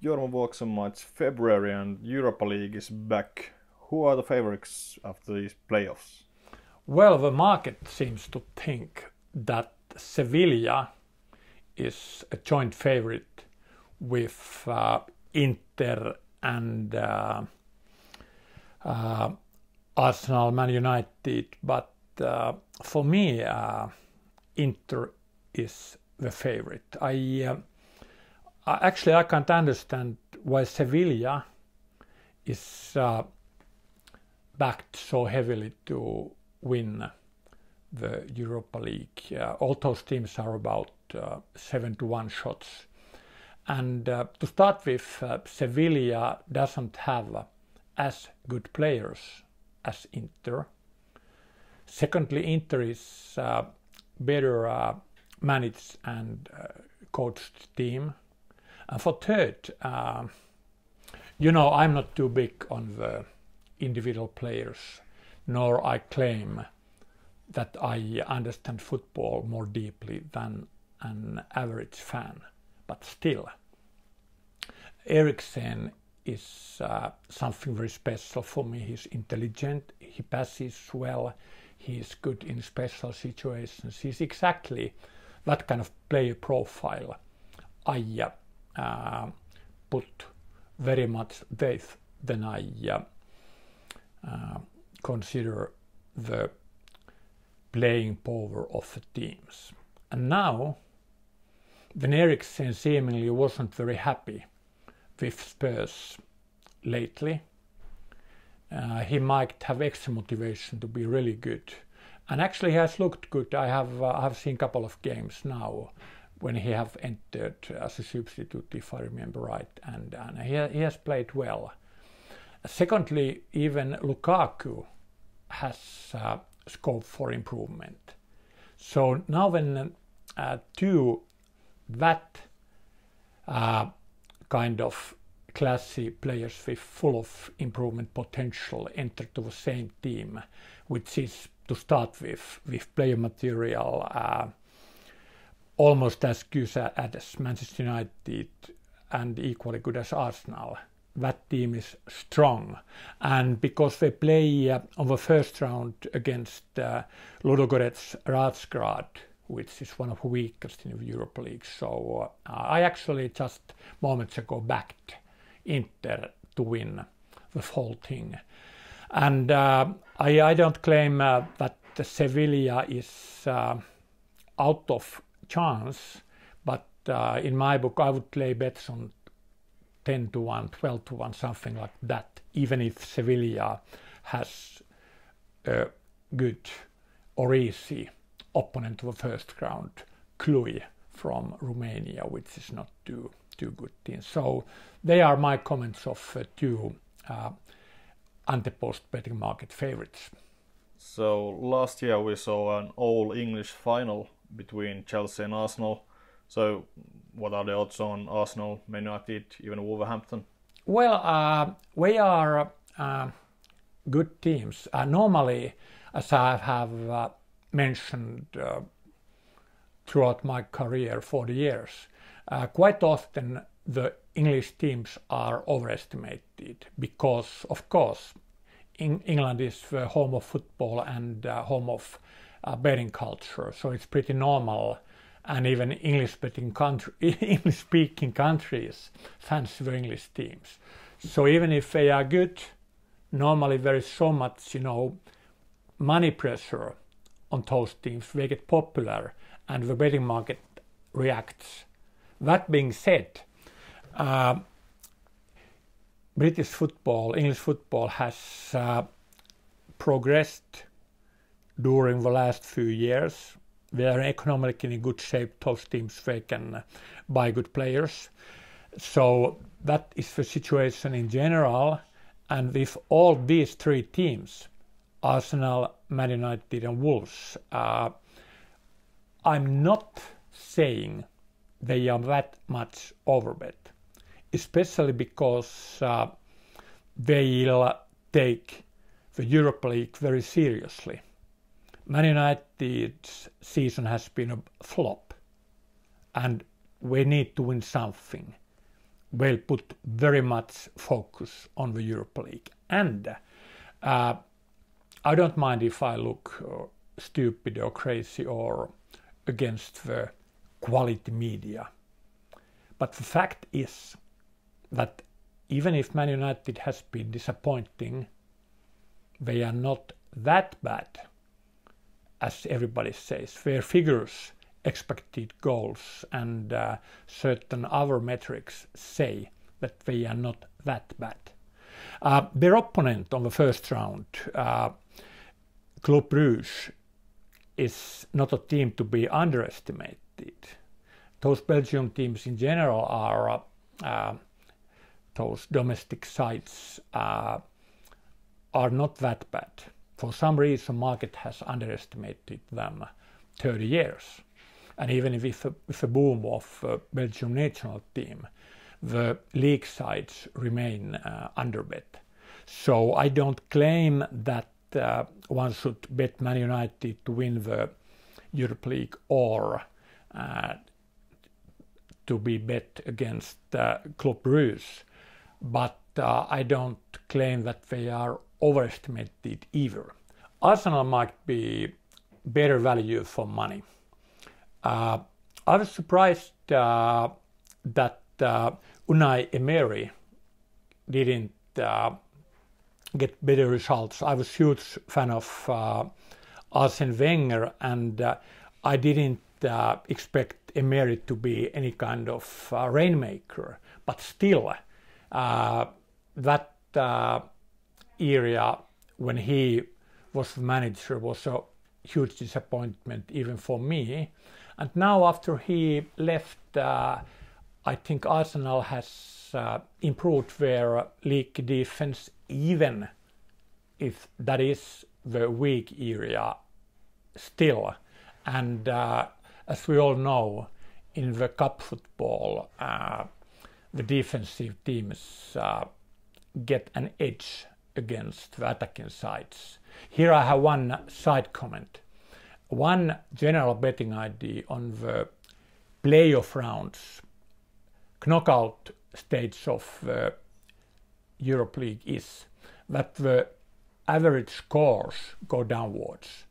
Jorma Vuoksenmaa, it's February and Europa League is back. Who are the favorites after these playoffs? Well, the market seems to think that Sevilla is a joint favorite with Inter and Arsenal, Man United, but for me, Inter is the favorite. Actually, I can't understand why Sevilla is backed so heavily to win the Europa League. All those teams are about 7-1 shots. And to start with, Sevilla doesn't have as good players as Inter. Secondly, Inter is better managed and coached team. And for third, I'm not too big on the individual players, nor I claim that I understand football more deeply than an average fan. But still, Eriksen is something very special for me. He's intelligent, he passes well, he's good in special situations. He's exactly that kind of player profile I put very much faith than I consider the playing power of the teams. And now, when Eriksen seemingly wasn't very happy with Spurs lately, he might have extra motivation to be really good. And actually he has looked good. I have seen a couple of games now when he have entered as a substitute, if I remember right, and he has played well. Secondly, even Lukaku has scope for improvement. So now when two that kind of classy players with full of improvement potential enter to the same team, which is to start with player material almost as good as Manchester United and equally good as Arsenal. That team is strong, and because they play on the first round against Ludogorets Razgrad, which is one of the weakest in the Europa League. So I actually just moments ago backed Inter to win the whole thing. And I don't claim that Sevilla is out of chance, but in my book I would lay bets on 10-1, 12-1, something like that, even if Sevilla has a good or easy opponent of the first round, Cluj from Romania, which is not too good team. So they are my comments of two antepost betting market favorites. So last year we saw an all-English final between Chelsea and Arsenal. So what are the odds on Arsenal, Man United, even Wolverhampton? Well, we are good teams. Normally, as I have mentioned throughout my career, 40 years, quite often the English teams are overestimated because, of course, England is the home of football and home of betting culture, so it's pretty normal. And even English-speaking countries fancy the English teams. So even if they are good, normally there is so much, money pressure on those teams. They get popular, and the betting market reacts. That being said, British football, English football has progressed during the last few years. They are economically in good shape. Those teams, they can buy good players. So that is the situation in general. And with all these three teams, Arsenal, Man United and Wolves, I'm not saying they are that much overbet, especially because they'll take the Europa League very seriously. Man United's season has been a flop, and we need to win something. will put very much focus on the Europa League. And I don't mind if I look stupid or crazy or against the quality media. But the fact is that even if Man United has been disappointing, they are not that bad as everybody says. Their figures, expected goals and certain other metrics say that they are not that bad. Their opponent on the first round, Club Brugge, is not a team to be underestimated. Those Belgian teams in general are those domestic sides are not that bad. For some reason, market has underestimated them 30 years. And even if a boom of Belgian national team, the league sides remain underbet. So I don't claim that one should bet Man United to win the Europa League or to be bet against Club Brugge, but I don't claim that they are overestimated either. Arsenal might be better value for money. I was surprised that Unai Emery didn't get better results. I was a huge fan of Arsene Wenger, and I didn't expect Emery to be any kind of rainmaker. But still, that area when he was the manager was a huge disappointment even for me. And now after he left, I think Arsenal has improved their league defense, even if that is the weak area still. And as we all know, in the cup football, the defensive teams get an edge against the attacking sides. Here I have one side comment. One general betting idea on the playoff rounds, knockout stage of the Europa League is that the average scores go downwards.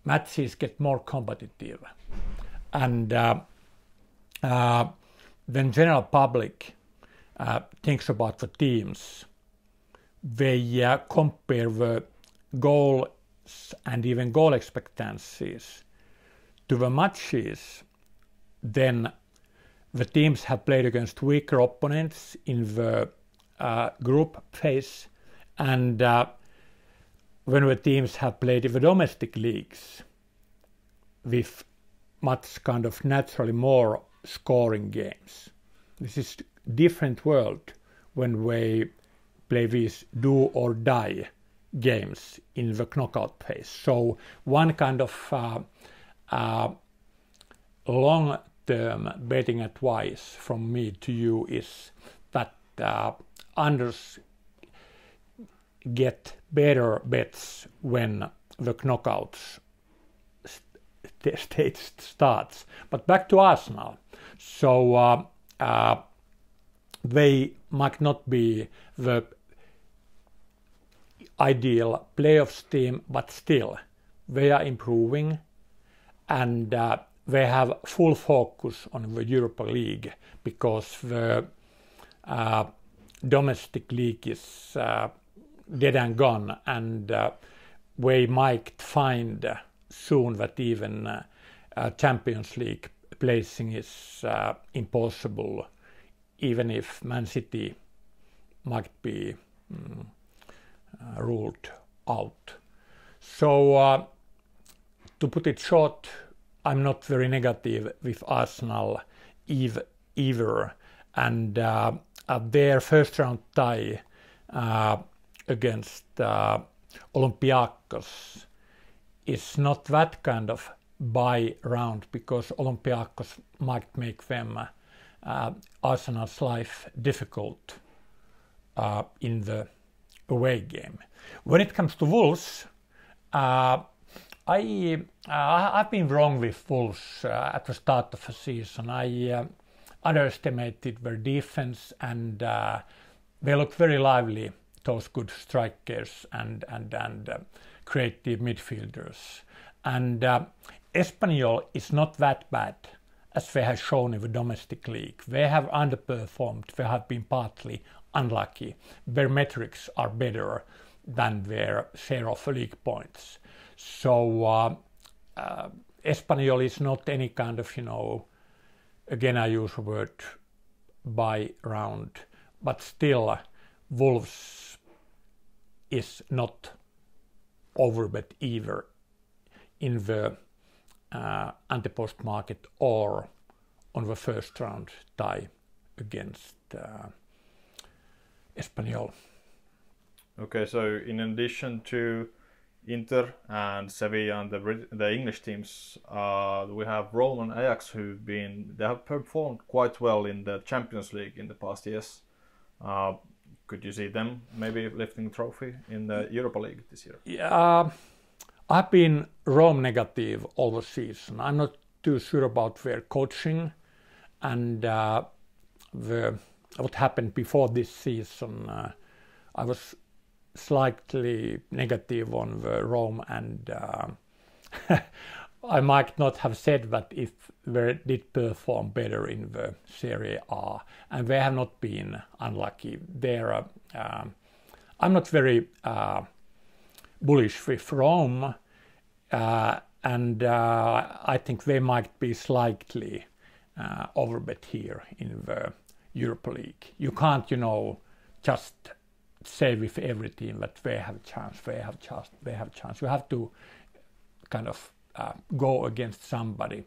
Matches get more competitive. And when general public thinks about the teams, they compare the goals and even goal expectancies to the matches. Then the teams have played against weaker opponents in the group phase, and when the teams have played in the domestic leagues with much kind of naturally more scoring games. This is a different world when we play these do or die games in the knockout phase. So one kind of long-term betting advice from me to you is that unders get better bets when the knockouts stage starts. But back to Arsenal. So they might not be the ideal playoffs team, but still they are improving, and they have full focus on the Europa League because the domestic league is dead and gone, and we might find soon that even Champions League placing is impossible, even if Man City might be ruled out. So to put it short, I'm not very negative with Arsenal either, and their first round tie against Olympiacos is not that kind of buy round, because Olympiacos might make them Arsenal's life difficult in the away game. When it comes to Wolves, I've been wrong with Wolves at the start of the season. I underestimated their defense, and they look very lively, those good strikers and creative midfielders. And Espanyol is not that bad as they have shown in the domestic league. They have underperformed, they have been partly unlucky. Their metrics are better than their share of league points. So Espanyol is not any kind of, again I use the word buy round, but still Wolves is not overbet either in the antepost market or on the first round tie against Espanyol. Okay, so in addition to Inter and Sevilla and the English teams, we have Rome and Ajax they have performed quite well in the Champions League in the past years. Could you see them maybe lifting the trophy in the Europa League this year? Yeah, I've been Rome negative all the season. I'm not too sure about their coaching and what happened before this season. I was slightly negative on the Rome, and I might not have said that if they did perform better in the Serie A, and they have not been unlucky. I'm not very bullish with Rome, and I think they might be slightly overbet here in the Europa League. You can't, just say with every team that they have chance. You have to kind of go against somebody.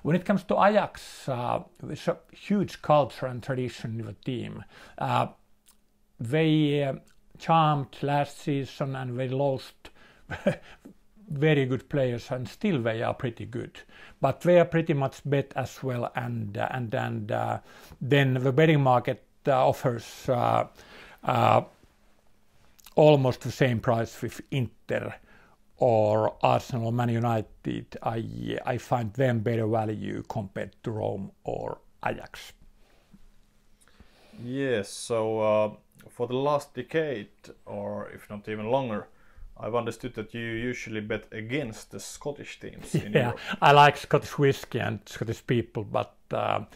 When it comes to Ajax, there's a huge culture and tradition in the team. They charmed last season and they lost very good players, and still they are pretty good. But they are pretty much bet as well, and then the betting market offers almost the same price with Inter or Arsenal or Man United. I find them better value compared to Rome or Ajax. Yes, so for the last decade, or if not even longer, I've understood that you usually bet against the Scottish teams in Europe. I like Scottish whiskey and Scottish people, but the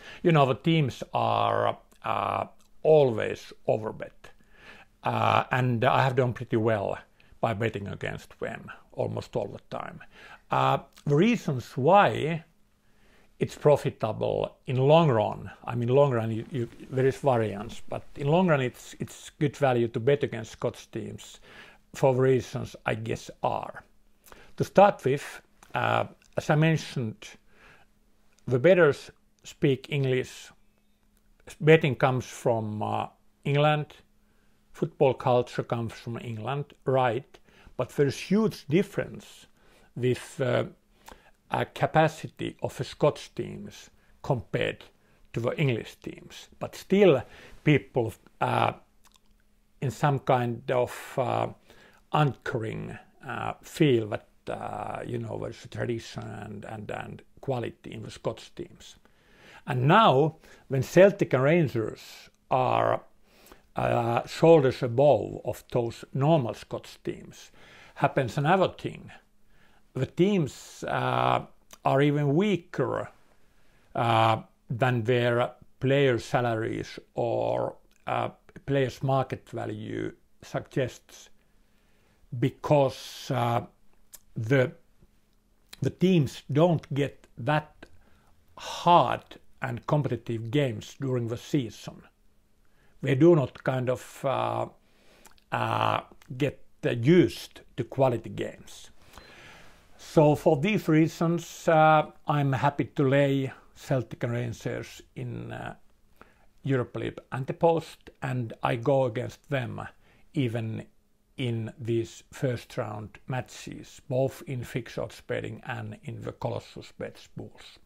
teams are always overbet. And I have done pretty well by betting against them almost all the time. The reasons why it's profitable in long run, long run there is variance, but in long run it's good value to bet against Scottish teams for the reasons I guess are. To start with, as I mentioned, the bettors speak English. Betting comes from England. Football culture comes from England, right? But there's huge difference with capacity of the Scottish teams compared to the English teams. But still, people in some kind of anchoring feel that there's a tradition and quality in the Scottish teams. And now, when Celtic and Rangers are shoulders above of those normal Scots teams, happens another thing. The teams are even weaker than their player salaries or players' market value suggests, because the teams don't get that hard and competitive games during the season. They do not kind of get used to quality games. So for these reasons, I'm happy to lay Celtic and Rangers in Europa League antepost, and I go against them even in these first round matches, both in fixed odds betting and in the Colossus bets pools.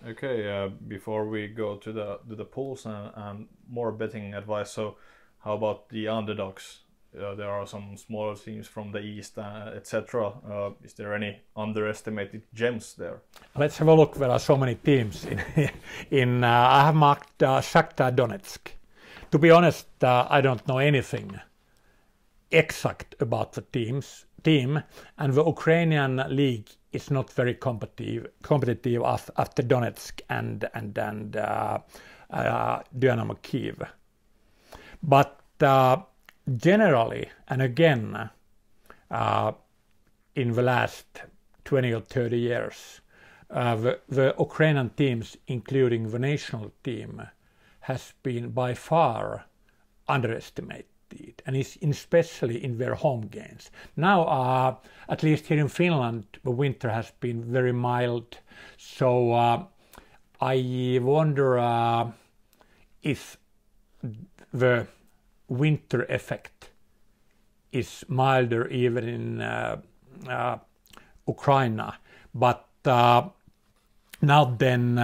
Okay, before we go to the pools and more betting advice, so how about the underdogs there are some smaller teams from the east, etc. Is there any underestimated gems there? Let's have a look. There are so many teams in I have marked Shakhtar Donetsk. To be honest, I don't know anything exact about the team, and the Ukrainian league is not very competitive after Donetsk and Dynamo Kiev. But generally, and again, in the last 20 or 30 years, the Ukrainian teams, including the national team, has been by far underestimated, and especially in their home games. Now, at least here in Finland, the winter has been very mild, so I wonder if the winter effect is milder even in Ukraine. But now then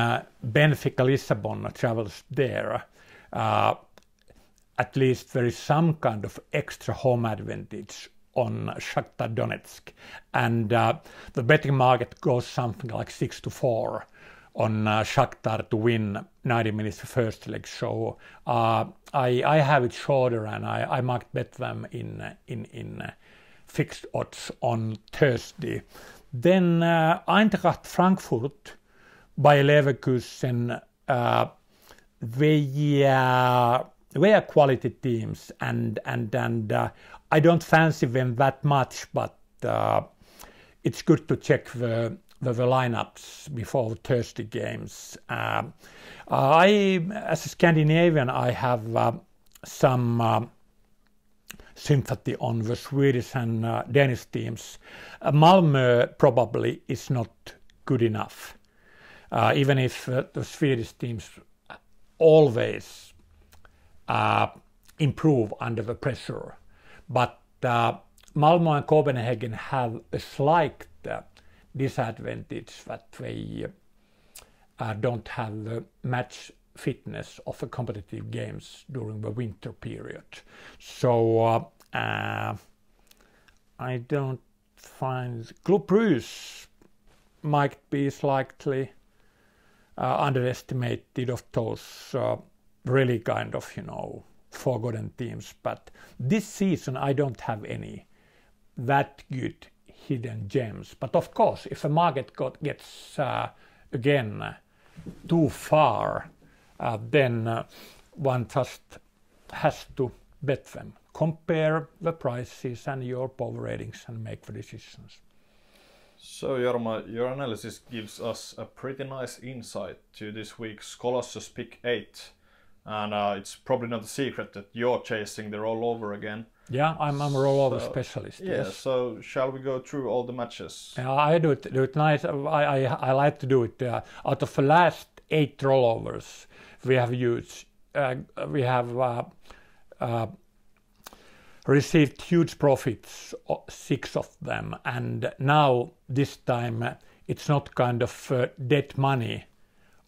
Benfica Lisbon travels there. At least there is some kind of extra home advantage on Shakhtar Donetsk, and the betting market goes something like 6-4 on Shakhtar to win 90 minutes first leg. So I have it shorter, and I might bet them in fixed odds on Thursday. Then Eintracht Frankfurt by Leverkusen. They are quality teams, and I don't fancy them that much, but it's good to check the lineups before Thursday games. As a Scandinavian, I have some sympathy on the Swedish and Danish teams. Malmö probably is not good enough, even if the Swedish teams always improve under the pressure. But Malmö and Copenhagen have a slight disadvantage that they don't have the match fitness of the competitive games during the winter period. So I don't find Club Brugge might be slightly underestimated of those really kind of, forgotten teams. But this season I don't have any that good hidden gems. But of course, if the market gets again too far, then one just has to bet them. Compare the prices and your power ratings and make the decisions. So Jorma, your analysis gives us a pretty nice insight to this week's Colossus Pick 8. And it's probably not a secret that you're chasing the rollover again. Yeah, I'm a rollover specialist. Yeah, yes. So shall we go through all the matches? Yeah, I do it nice. I like to do it. Out of the last 8 rollovers we have used, we have received huge profits, 6 of them, and now this time it's not kind of dead money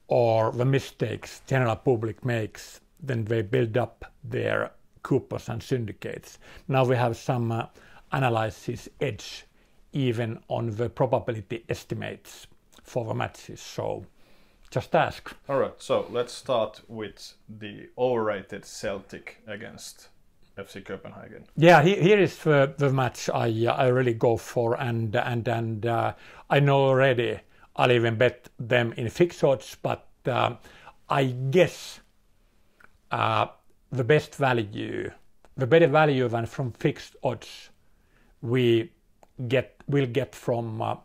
or the mistakes general public makes, then they build up their coupons and syndicates. Now we have some analysis edge even on the probability estimates for the matches, so just ask. Alright, so let's start with the overrated Celtic against FC Copenhagen. Yeah, here is the match I really go for, and I know already I'll even bet them in fixed odds, but I guess the better value than from fixed odds will get from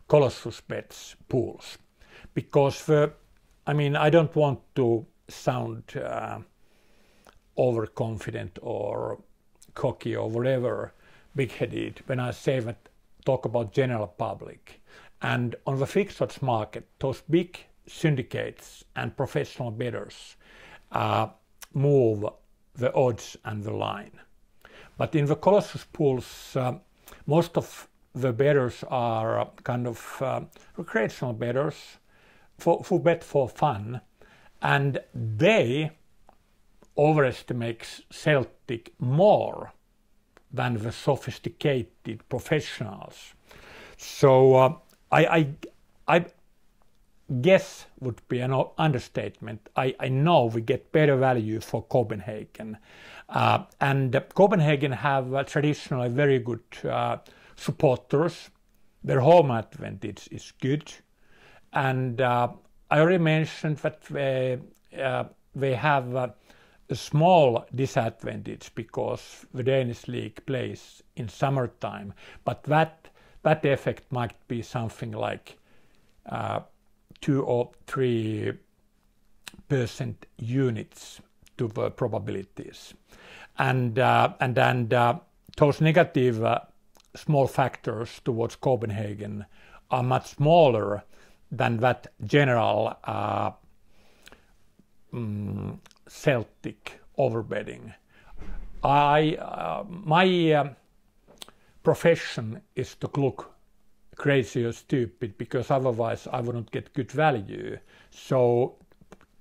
Colossus bets pools, because I don't want to sound overconfident or cocky or whatever, big-headed when I say that, talk about general public. And on the fixed odds market, those big syndicates and professional bettors move the odds and the line. But in the Colossus pools, most of the bettors are kind of recreational bettors who bet for fun, and they overestimate Celtic more than the sophisticated professionals. So I guess would be an understatement. I know we get better value for Copenhagen, and Copenhagen have traditionally very good supporters. Their home advantage is good, and I already mentioned that they have a small disadvantage because the Danish league plays in summertime, but that effect might be something like 2 or 3% units to the probabilities, and those negative small factors towards Copenhagen are much smaller than that general Celtic overbetting. My profession is to look crazy or stupid, because otherwise I wouldn't get good value. So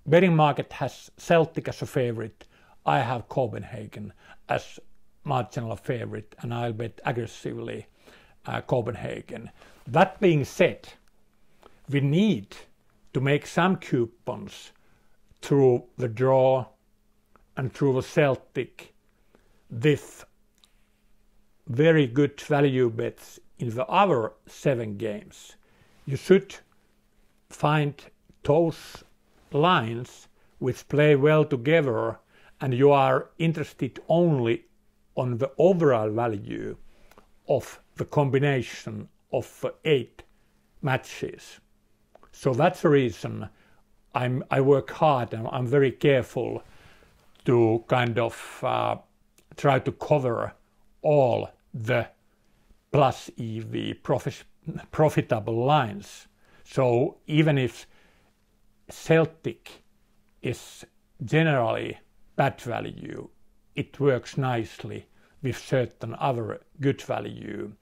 betting market has Celtic as a favorite. I have Copenhagen as marginal favorite, and I'll bet aggressively Copenhagen. That being said, we need to make some coupons through the draw and through the Celtic with very good value bets in the other 7 games. You should find those lines which play well together, and you are interested only on the overall value of the combination of 8 matches. So that's the reason I work hard, and I'm very careful to kind of try to cover all the plus EV profitable lines. So even if Celtic is generally bad value, it works nicely with certain other good value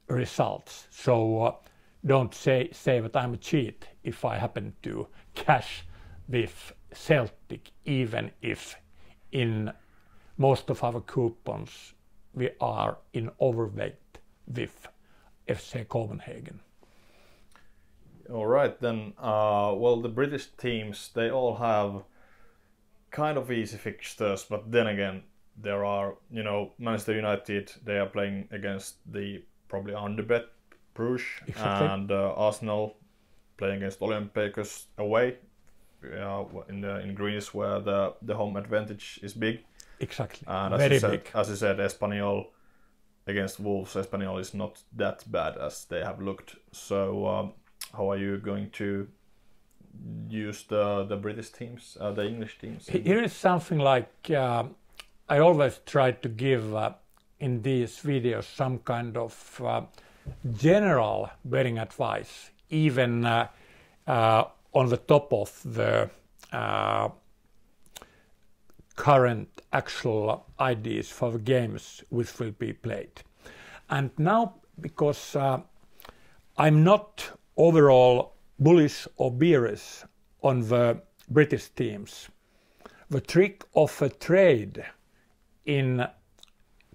results. So don't say that I'm a cheat if I happen to cash with Celtic, even if in most of our coupons we are in overweight with FC Copenhagen. All right, then. Well, the British teams, they all have kind of easy fixtures, but then again, there are, Manchester United, they are playing against the probably underbet Bruges, exactly. and Arsenal playing against Olympiacos away in Greece, where the home advantage is big. Exactly, and very big. As you said, Espanyol against Wolves, Espanyol is not that bad as they have looked. So how are you going to use the British teams, the English teams? Here is something like I always try to give in these videos some kind of general betting advice, even on the top of the current actual ideas for the games which will be played. And now, because I'm not overall bullish or bearish on the British teams, the trick of a trade in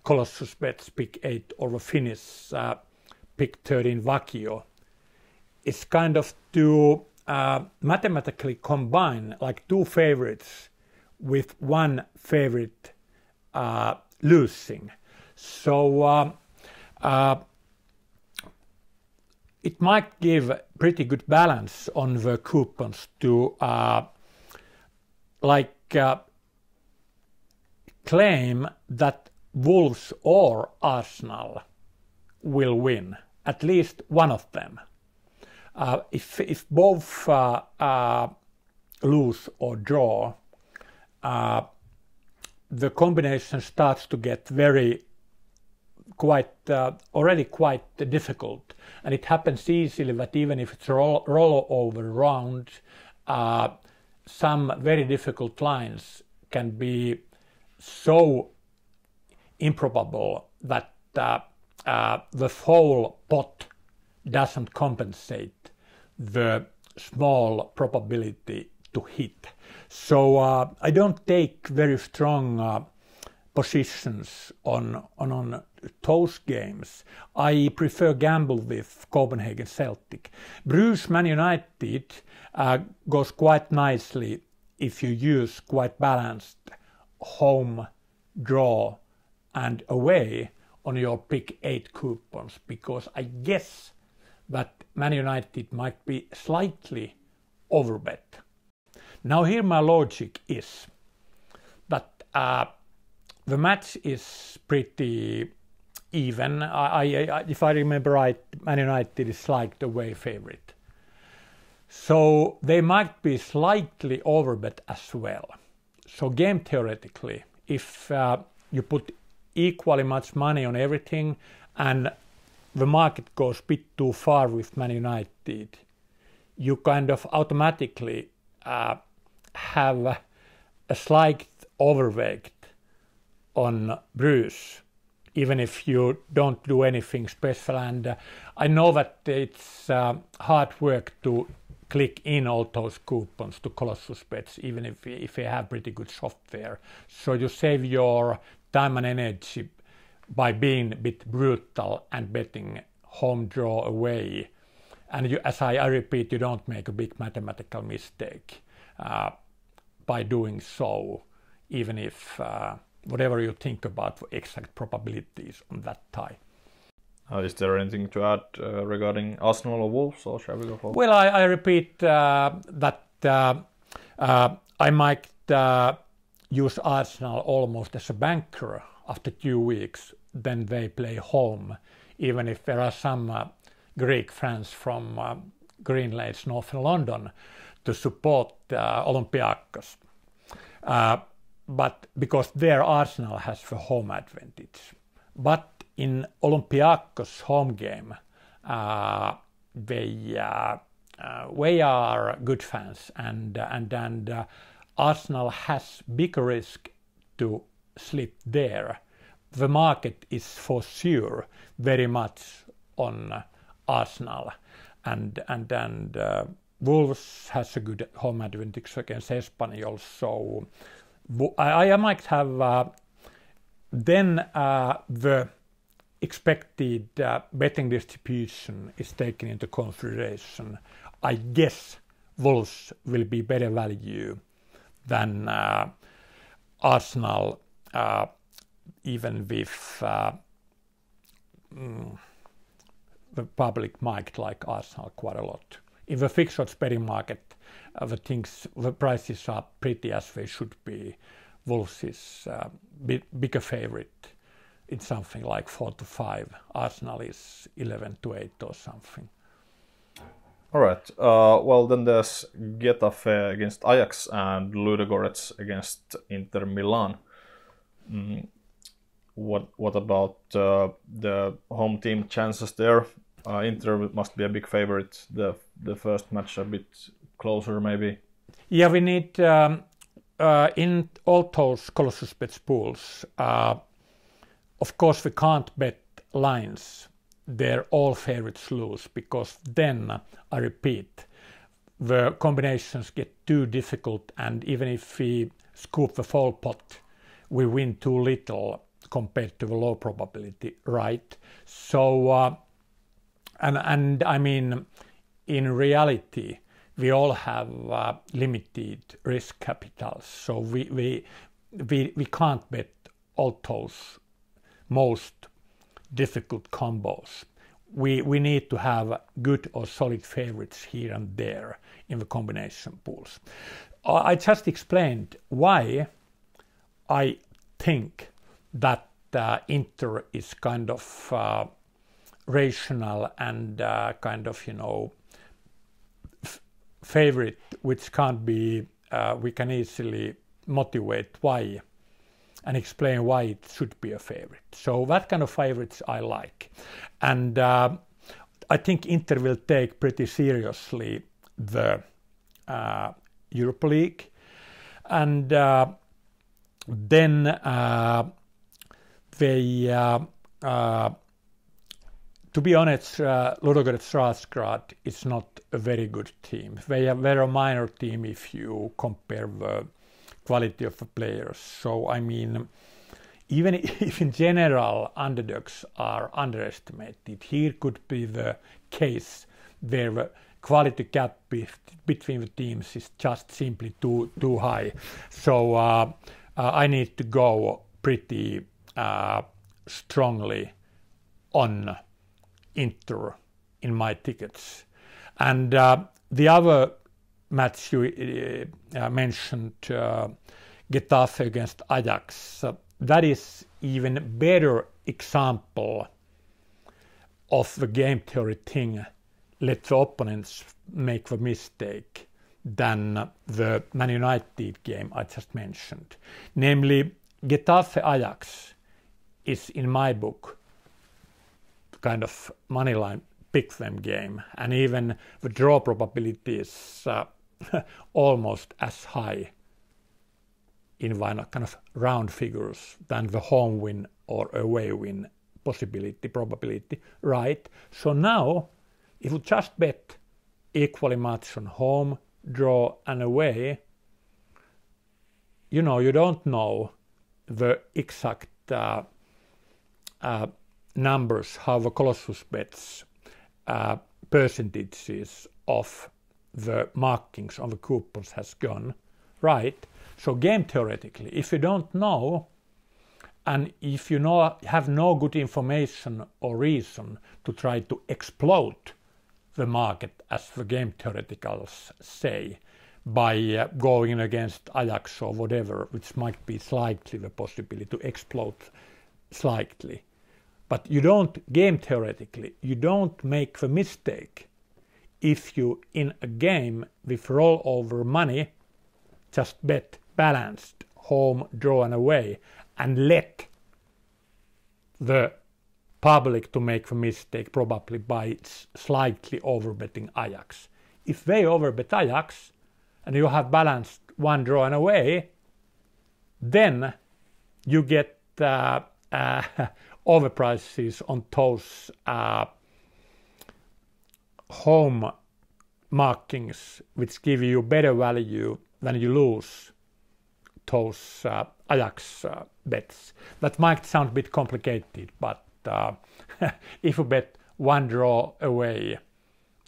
Colossus Bets Pick 8 or the Finnish Pick 13 Vakio is kind of to mathematically combine like 2 favorites with 1 favorite losing. So it might give pretty good balance on the coupons to claim that Wolves or Arsenal will win, at least one of them. If both lose or draw, the combination starts to get already quite difficult, and it happens easily that even if it's a rollover round, some very difficult lines can be so improbable that the whole pot doesn't compensate the small probability to hit. So I don't take very strong positions on those games. I prefer gamble with Copenhagen Celtic. Bruges Man United goes quite nicely if you use quite balanced home, draw and away on your pick 8 coupons, because I guess that Man United might be slightly overbet. Now here my logic is that the match is pretty even. If I remember right, Man United is like the away favorite. So they might be slightly overbet as well. So game theoretically, if you put equally much money on everything and the market goes a bit too far with Man United, you kind of automatically have a slight overweight on Bruges, even if you don't do anything special. And I know that it's hard work to click in all those coupons to Colossus Bets, even if you have pretty good software. So you save your time and energy by being a bit brutal and betting home draw away. And you, as I repeat, you don't make a big mathematical mistake by doing so, even if whatever you think about exact probabilities on that tie. Is there anything to add regarding Arsenal or Wolves, or shall we go for? Well, I repeat that I might use Arsenal almost as a banker after 2 weeks. Then they play home, even if there are some Greek fans from Green Lanes, northern London, to support Olympiacos. But because their Arsenal has the home advantage. But in Olympiacos home game, they are good fans, and Arsenal has bigger risk to slip there. The market is for sure very much on Arsenal, and Wolves has a good home advantage against Espanyol, so I might have then the expected betting distribution is taken into consideration. I guess Wolves will be better value than Arsenal, even with the public might like Arsenal quite a lot. In the fixed odds betting market, the prices are pretty as they should be. Wolves is bigger favorite. It's something like 4-5. Arsenal is 11-8 or something. All right. Well, then there's Getafe against Ajax and Ludogorets against Inter Milan. What about the home team chances there? Inter must be a big favorite. The first match a bit closer, maybe. Yeah, we need in all those Colossus Bets pools. Of course, we can't bet lines. They're all favorites lose, because then, I repeat, the combinations get too difficult, and even if we scoop the full pot, we win too little compared to the low probability, right? So, and I mean, in reality, we all have limited risk capital, so we can't bet all those most difficult combos. We need to have good or solid favorites here and there in the combination pools. I just explained why I think that Inter is kind of rational and kind of, you know, favorite, which can't be, we can easily motivate why and explain why it should be a favorite. So that kind of favorites I like. And I think Inter will take pretty seriously the Europa League. And then they, to be honest, Ludogorets Razgrad is not a very good team. They're a minor team if you compare the quality of the players. So I mean, even if in general underdogs are underestimated, here could be the case where the quality gap between the teams is just simply too high. So I need to go pretty strongly on Inter in my tickets. And the other match you mentioned, Getafe against Ajax, that is even better example of the game theory thing. Let the opponents make the mistake than the Man United game I just mentioned. Namely, Getafe Ajax is, in my book, kind of moneyline pick them game, and even the draw probability is almost as high in kind of round figures than the home win or away win probability, right? So now, if you just bet equally much on home, draw and away, you don't know the exact numbers, how the Colossus bets percentages of the markings on the coupons has gone, right? So game theoretically, if you don't know, and if you have no good information or reason to try to exploit the market, as the game theoreticals say, by going against Ajax or whatever, which might be slightly the possibility to exploit slightly. But you don't, game theoretically, you don't make the mistake if you, in a game with rollover money, just bet balanced home, draw and away, and let the public to make the mistake probably by slightly overbetting Ajax. If they overbet Ajax and you have balanced one draw and away, then you get overprices on those home markings, which give you better value when you lose those Ajax bets. That might sound a bit complicated, but if you bet one draw away,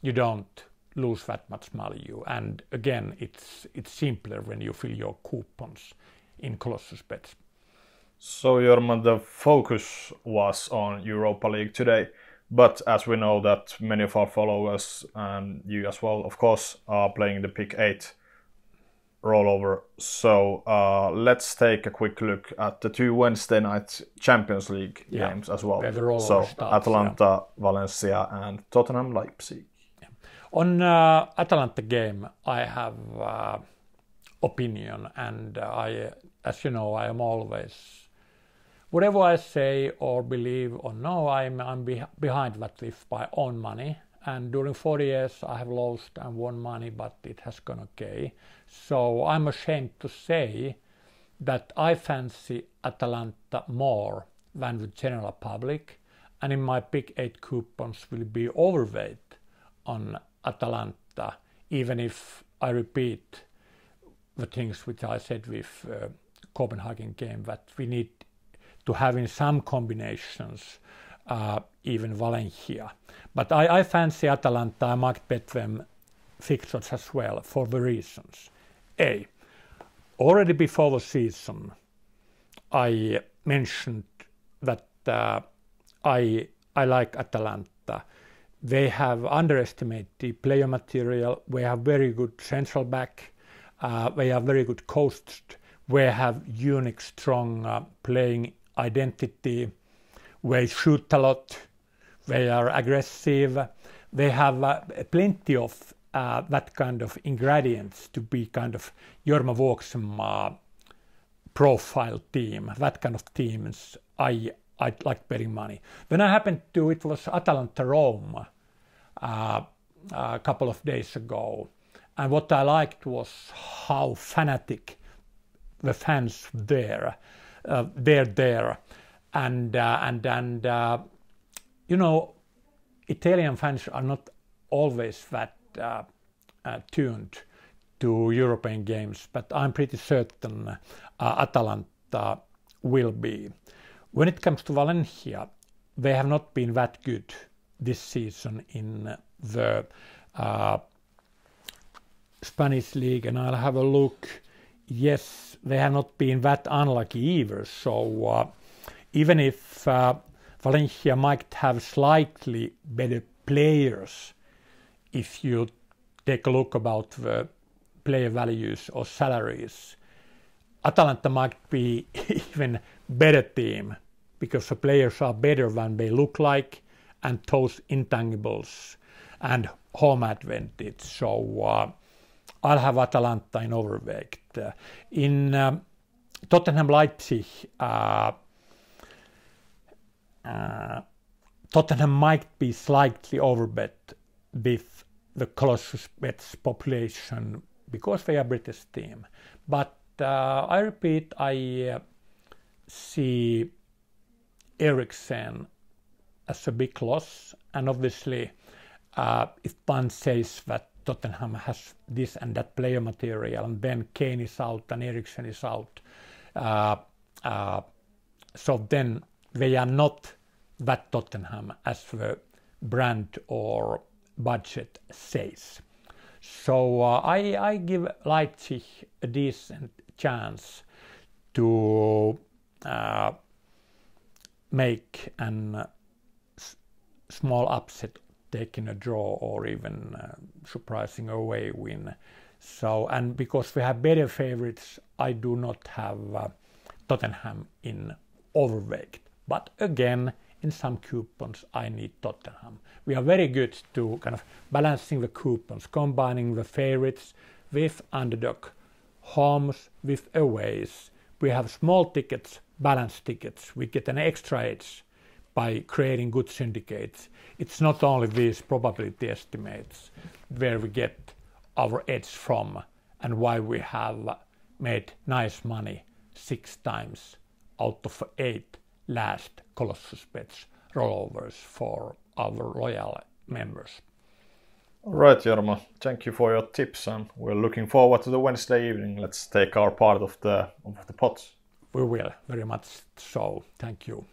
you don't lose that much value. And again, it's simpler when you fill your coupons in Colossus bets. So Jorma, the focus was on Europa League today, but as we know that many of our followers, and you as well, of course, are playing the Pick 8 rollover. So let's take a quick look at the two Wednesday night Champions League games as well. So starts, Atalanta, Valencia and Tottenham, Leipzig. Yeah. On Atalanta game, I have opinion, and as you know, I am always, whatever I say or believe or know, I'm behind that with my own money. And during 40 years I have lost and won money, but it has gone okay. So I'm ashamed to say that I fancy Atalanta more than the general public, and in my Pick 8 coupons will be overweight on Atalanta, even if I repeat the things which I said with Copenhagen game, that we need to have in some combinations even Valencia. But I fancy Atalanta. I might bet them fixtures as well for the reasons. A, already before the season, I mentioned that I like Atalanta. They have underestimated player material. They have very good central back. They have very good coach. They have unique, strong playing identity. They shoot a lot. They are aggressive. They have plenty of that kind of ingredients to be kind of Jorma Vuoksenmaa profile team. That kind of teams I like betting money. Then I happened to, it was Atalanta Rome a couple of days ago, and what I liked was how fanatic the fans they're there, and you know, Italian fans are not always that tuned to European games, but I'm pretty certain Atalanta will be. When it comes to Valencia, they have not been that good this season in the Spanish league, and I'll have a look. Yes, they have not been that unlucky either. So even if Valencia might have slightly better players, if you take a look about the player values or salaries, Atalanta might be even better team because the players are better than they look like, and those intangibles and home advantage. So I'll have Atalanta in overweight. In Tottenham Leipzig, Tottenham might be slightly overbet with the Colossus Bet's population because they are a British team. But I repeat, I see Eriksen as a big loss, and obviously if one says that Tottenham has this and that player material, and then Kane is out and Eriksen is out, so then they are not that Tottenham as the brand or budget says. So I give Leipzig a decent chance to make an small upset, taking a draw or even surprising away win. So, and because we have better favorites, I do not have Tottenham in overweight. But again, in some coupons, I need Tottenham. We are very good to kind of balancing the coupons, combining the favorites with underdog, homes with aways. We have small tickets, balanced tickets. We get an extra edge by creating good syndicates. It's not only these probability estimates where we get our edge from and why we have made nice money 6 times out of 8 last Colossus Bets rollovers for our loyal members. All right, Jorma, thank you for your tips, and we're looking forward to the Wednesday evening. Let's take our part of the pots. We will, very much so. Thank you.